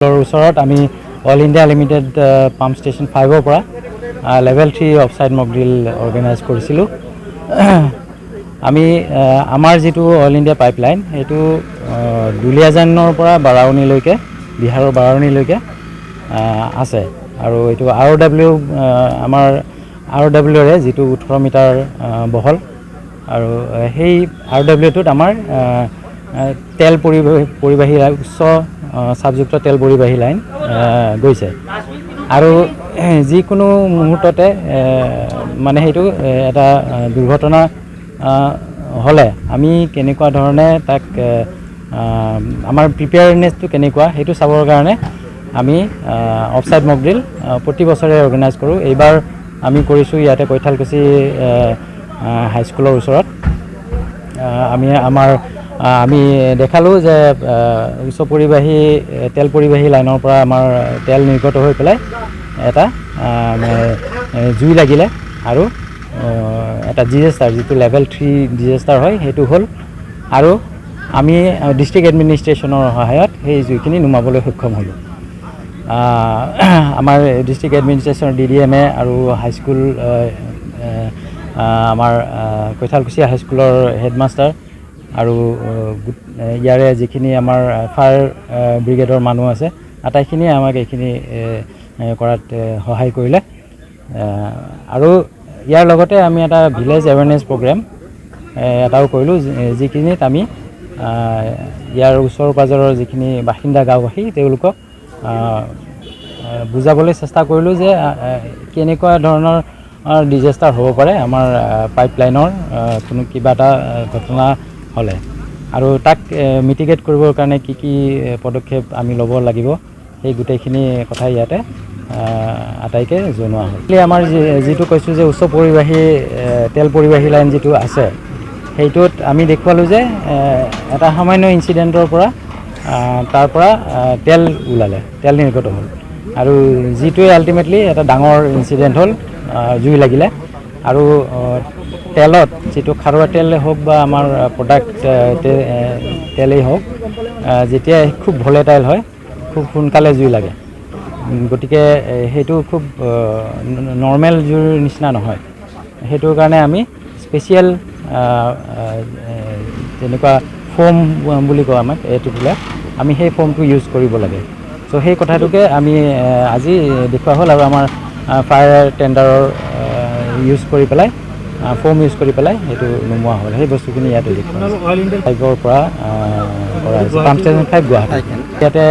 ওচৰত আমি all India limited pump station 5ৰ পৰা level 3 offsite mock drill organise কৰিছিলোঁ। আমি আমাৰ যিটো অল ইণ্ডিয়া পাইপলাইন সেইটো দুলিয়াজানৰ পৰা বাৰাউনীলৈকে, বিহাৰৰ বাৰাউনীলৈকে আছে আৰু এইটো ROW আমাৰ ROWৰে যিটো 18 মিটাৰ বহল আৰু সেই ROWটোত আমাৰ তেল পৰিবাহী উচ্চ চাবযুক্ত তেল পৰিবাহী লাইন গৈছে আৰু যিকোনো মুহূৰ্ততে মানে সেইটো এটা দুৰ্ঘটনা হ'লে আমি কেনেকুৱা ধৰণে তাক আমাৰ প্ৰিপেয়াৰনেছটো কেনেকুৱা সেইটো চাবৰ কাৰণে আমি অফচাইড মক ড্ৰিল প্ৰতি বছৰে অৰ্গেনাইজ কৰোঁ। এইবাৰ আমি কৰিছোঁ ইয়াতে কৈঠালকুছি হাইস্কুলৰ ওচৰত। আমি দেখালোঁ যে উচ্চ পৰিবাহী তেল পৰিবাহী লাইনৰ পৰা আমাৰ তেল নিৰ্গত হৈ পেলাই এটা জুই লাগিলে আৰু এটা ডিজাষ্টাৰ যিটো লেভেল 3 ডিজাষ্টাৰ হয় সেইটো হ'ল আৰু আমি ডিষ্ট্ৰিক্ট এডমিনিষ্ট্ৰেশ্যনৰ সহায়ত সেই জুইখিনি নুমাবলৈ সক্ষম হ'লোঁ। আমাৰ ডিষ্ট্ৰিক্ট এডমিনিষ্ট্ৰেশ্যনৰ DDMA আৰু হাইস্কুল আমাৰ কৈঠালকুছি হাইস্কুলৰ হেডমাষ্টাৰ আৰু ইয়াৰে যিখিনি আমাৰ ফায়াৰ ব্ৰিগেডৰ মানুহ আছে আটাইখিনিয়ে আমাক এইখিনি কৰাত সহায় কৰিলে। আৰু ইয়াৰ লগতে আমি এটা ভিলেজ এৱেৰনেছ প্ৰগ্ৰেম এটাও কৰিলোঁ, যিখিনিত আমি ইয়াৰ ওচৰ পাজৰৰ যিখিনি বাসিন্দা গাঁওবাসী তেওঁলোকক বুজাবলৈ চেষ্টা কৰিলোঁ যে কেনেকুৱা ধৰণৰ ডিজাষ্টাৰ হ'ব পাৰে আমাৰ পাইপলাইনৰ কোনো কিবা এটা ঘটনা হ'লে আৰু তাক মিটিগেট কৰিবৰ কাৰণে কি কি পদক্ষেপ আমি ল'ব লাগিব সেই গোটেইখিনি কথা ইয়াতে আটাইকে জনোৱা হ'ল। আমাৰ যিটো কৈছোঁ যে উচ্চ পৰিবাহী তেল পৰিবাহী লাইন যিটো আছে সেইটোত আমি দেখুৱালোঁ যে এটা সামান্য ইনচিডেণ্টৰ পৰা তাৰ পৰা তেল ওলালে, তেল নিৰ্গত হ'ল আৰু যিটোৱে আল্টিমেটলি এটা ডাঙৰ ইনচিডেণ্ট হ'ল, জুই লাগিলে আৰু তেলত যিটো খাৰুৱা তেলে হওক বা আমাৰ প্ৰডাক্ট তেলেই হওক যেতিয়া খুব ভলেটাইল হয় খুব সোনকালে জুই লাগে, গতিকে সেইটো খুব নৰ্মেল জুইৰ নিচিনা নহয়। সেইটোৰ কাৰণে আমি স্পেচিয়েল তেনেকুৱা ফোম বুলি কওঁ আমাক এইটো বোলে, আমি সেই ফোমটো ইউজ কৰিব লাগে। চ' সেই কথাটোকে আমি আজি দেখুওৱা হ'ল আৰু আমাৰ ফায়াৰ টেণ্ডাৰৰ ইউজ কৰি পেলাই ফোম ইউজ কৰি পেলাই সেইটো নোমোৱা হ'ল। সেই বস্তুখিনি ইয়াতে দেখুওৱা 5ৰ পৰা কৰা হৈছে, পাম্প ষ্টেচন 5 গুৱাহাটী। ইয়াতে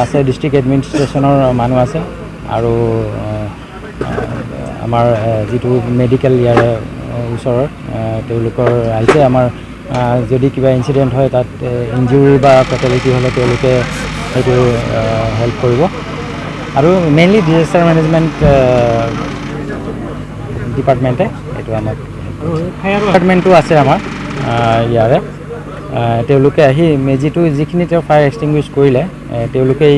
আছে ডিষ্ট্ৰিক্ট এডমিনিষ্ট্ৰেশ্যনৰ মানুহ আছে আৰু আমাৰ যিটো মেডিকেল ইয়াৰে ওচৰৰ তেওঁলোকৰ আহিছে। আমাৰ যদি কিবা ইনচিডেণ্ট হয় তাত ইঞ্জুৰি বা ফেটেলিটি হ'লে তেওঁলোকে সেইটো হেল্প কৰিব আৰু মেইনলি ডিজাষ্টাৰ মেনেজমেণ্ট ডিপাৰ্টমেণ্টে এইটো আমাক ডিপাৰ্টমেণ্টটো আছে আমাৰ ইয়াৰে, তেওঁলোকে আহি যিখিনি তেওঁ ফায়াৰ এক্সটিংগুইছ কৰিলে তেওঁলোকেই